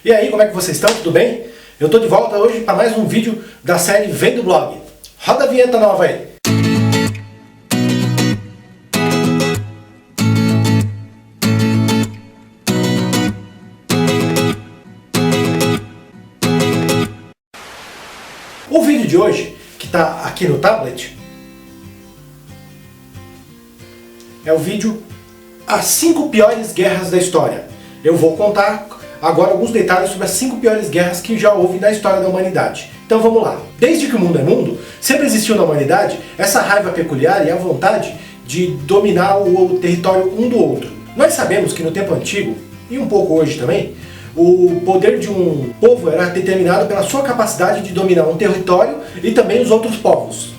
E aí, como é que vocês estão? Tudo bem? Eu tô de volta hoje para mais um vídeo da série Vem do Blog. Roda a vinheta nova aí! O vídeo de hoje, que está aqui no tablet, é o vídeo As 5 piores guerras da história. Eu vou contar agora alguns detalhes sobre as 5 piores guerras que já houve na história da humanidade. Então vamos lá. Desde que o mundo é mundo, sempre existiu na humanidade essa raiva peculiar e a vontade de dominar o território um do outro. Nós sabemos que no tempo antigo, e um pouco hoje também, o poder de um povo era determinado pela sua capacidade de dominar um território e também os outros povos.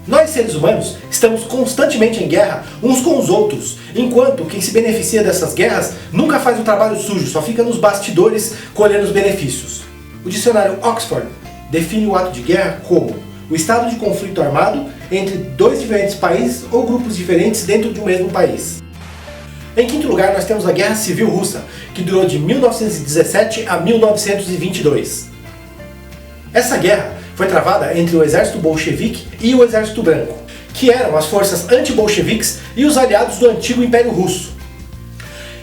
Nós, seres humanos, estamos constantemente em guerra uns com os outros, enquanto quem se beneficia dessas guerras nunca faz o trabalho sujo, só fica nos bastidores colhendo os benefícios. O dicionário Oxford define o ato de guerra como o estado de conflito armado entre dois diferentes países ou grupos diferentes dentro de um mesmo país. Em quinto lugar, nós temos a Guerra Civil Russa, que durou de 1917 a 1922. Essa guerra foi travada entre o exército bolchevique e o exército branco, que eram as forças anti-bolcheviques e os aliados do antigo Império Russo.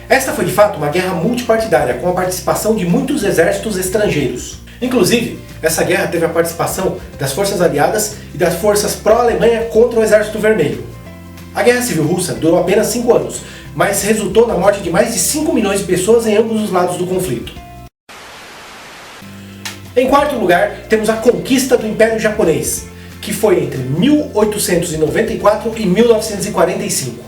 Esta foi de fato uma guerra multipartidária, com a participação de muitos exércitos estrangeiros. Inclusive, essa guerra teve a participação das forças aliadas e das forças pró-Alemanha contra o Exército Vermelho. A Guerra Civil Russa durou apenas 5 anos, mas resultou na morte de mais de 5 milhões de pessoas em ambos os lados do conflito. Em quarto lugar, temos a conquista do Império Japonês, que foi entre 1894 e 1945.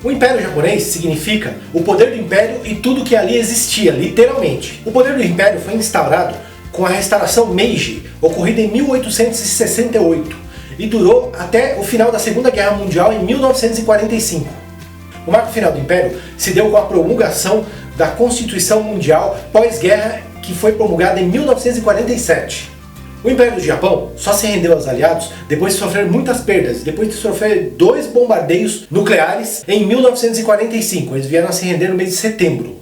O Império Japonês significa o poder do Império e tudo que ali existia, literalmente. O poder do Império foi instaurado com a restauração Meiji, ocorrida em 1868, e durou até o final da Segunda Guerra Mundial em 1945. O marco final do Império se deu com a promulgação da Constituição Mundial pós-guerra, que foi promulgada em 1947. O Império do Japão só se rendeu aos aliados depois de sofrer muitas perdas, depois de sofrer 2 bombardeios nucleares em 1945. Eles vieram a se render no mês de setembro.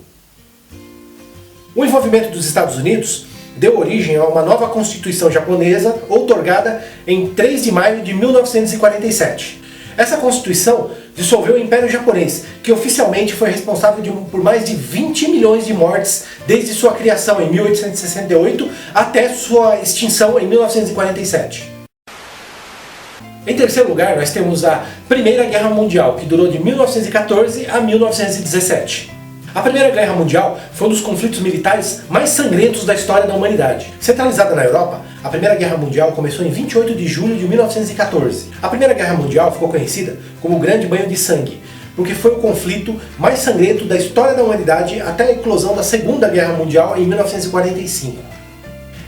O envolvimento dos Estados Unidos deu origem a uma nova Constituição japonesa, outorgada em 3 de maio de 1947. Essa Constituição dissolveu o Império Japonês, que oficialmente foi responsável por mais de 20 milhões de mortes desde sua criação em 1868 até sua extinção em 1947. Em terceiro lugar, nós temos a Primeira Guerra Mundial, que durou de 1914 a 1917. A Primeira Guerra Mundial foi um dos conflitos militares mais sangrentos da história da humanidade. Centralizada na Europa, a Primeira Guerra Mundial começou em 28 de julho de 1914. A Primeira Guerra Mundial ficou conhecida como o Grande Banho de Sangue, porque foi o conflito mais sangrento da história da humanidade até a eclosão da Segunda Guerra Mundial em 1945.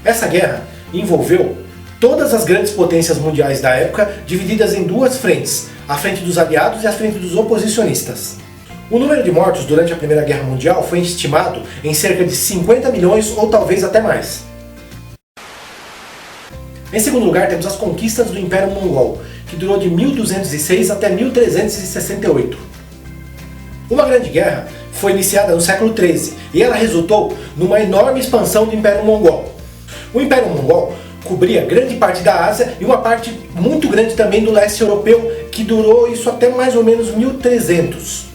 Essa guerra envolveu todas as grandes potências mundiais da época, divididas em 2 frentes, a frente dos aliados e a frente dos oposicionistas. O número de mortos durante a Primeira Guerra Mundial foi estimado em cerca de 50 milhões ou talvez até mais. Em segundo lugar, temos as conquistas do Império Mongol, que durou de 1206 até 1368. Uma grande guerra foi iniciada no século XIII e ela resultou numa enorme expansão do Império Mongol. O Império Mongol cobria grande parte da Ásia e uma parte muito grande também do leste europeu, que durou isso até mais ou menos 1300.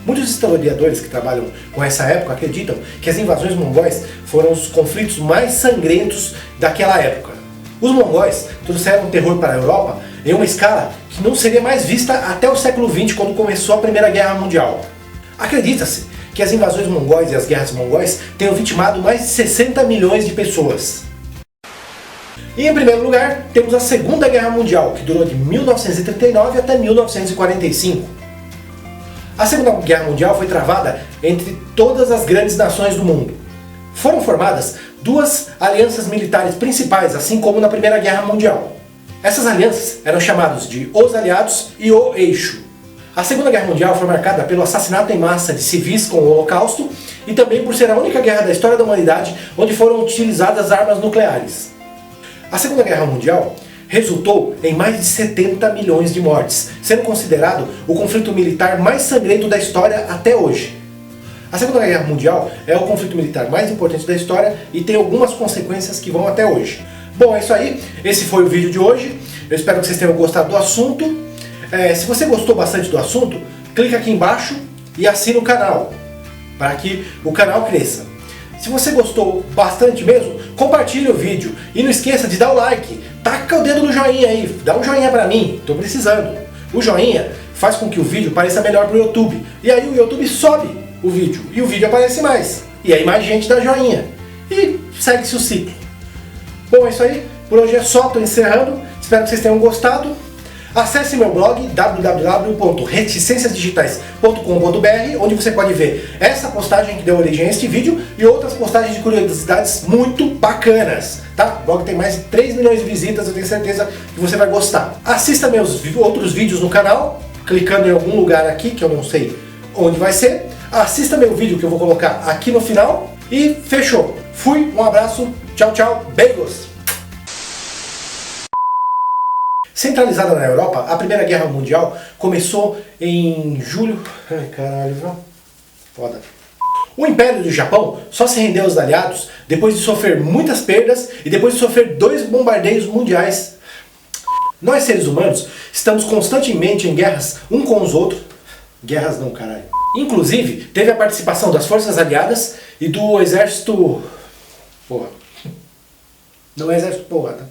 Muitos historiadores que trabalham com essa época acreditam que as invasões mongóis foram os conflitos mais sangrentos daquela época. Os mongóis trouxeram terror para a Europa em uma escala que não seria mais vista até o século XX, quando começou a Primeira Guerra Mundial. Acredita-se que as invasões mongóis e as guerras mongóis tenham vitimado mais de 60 milhões de pessoas. E em primeiro lugar, temos a Segunda Guerra Mundial, que durou de 1939 até 1945. A Segunda Guerra Mundial foi travada entre todas as grandes nações do mundo. Foram formadas 2 alianças militares principais, assim como na Primeira Guerra Mundial. Essas alianças eram chamadas de Os Aliados e o Eixo. A Segunda Guerra Mundial foi marcada pelo assassinato em massa de civis com o Holocausto e também por ser a única guerra da história da humanidade onde foram utilizadas armas nucleares. A Segunda Guerra Mundial resultou em mais de 70 milhões de mortes, sendo considerado o conflito militar mais sangrento da história até hoje. A Segunda Guerra Mundial é o conflito militar mais importante da história e tem algumas consequências que vão até hoje. Bom, é isso aí. Esse foi o vídeo de hoje. Eu espero que vocês tenham gostado do assunto. Se você gostou bastante do assunto, clica aqui embaixo e assina o canal, para que o canal cresça. Se você gostou bastante mesmo, compartilhe o vídeo e não esqueça de dar o like. Taca o dedo no joinha aí, dá um joinha pra mim, tô precisando. O joinha faz com que o vídeo pareça melhor pro YouTube. E aí o YouTube sobe o vídeo e o vídeo aparece mais. E aí mais gente dá joinha. E segue-se o ciclo. Bom, é isso aí. Por hoje é só, tô encerrando. Espero que vocês tenham gostado. Acesse meu blog www.reticenciasdigitais.com.br, onde você pode ver essa postagem que deu origem a este vídeo e outras postagens de curiosidades muito bacanas, tá? O blog tem mais de 3 milhões de visitas, eu tenho certeza que você vai gostar. Assista meus outros vídeos no canal, clicando em algum lugar aqui, que eu não sei onde vai ser. Assista meu vídeo que eu vou colocar aqui no final e fechou. Fui, um abraço, tchau, tchau, beijos! Centralizada na Europa, a Primeira Guerra Mundial começou em julho... Ai, caralho, viu? Foda. O Império do Japão só se rendeu aos aliados depois de sofrer muitas perdas e depois de sofrer 2 bombardeios mundiais. Nós, seres humanos, estamos constantemente em guerras um com os outros. Guerras não, caralho. Inclusive, teve a participação das forças aliadas e do exército... Porra. Não é exército porra, tá?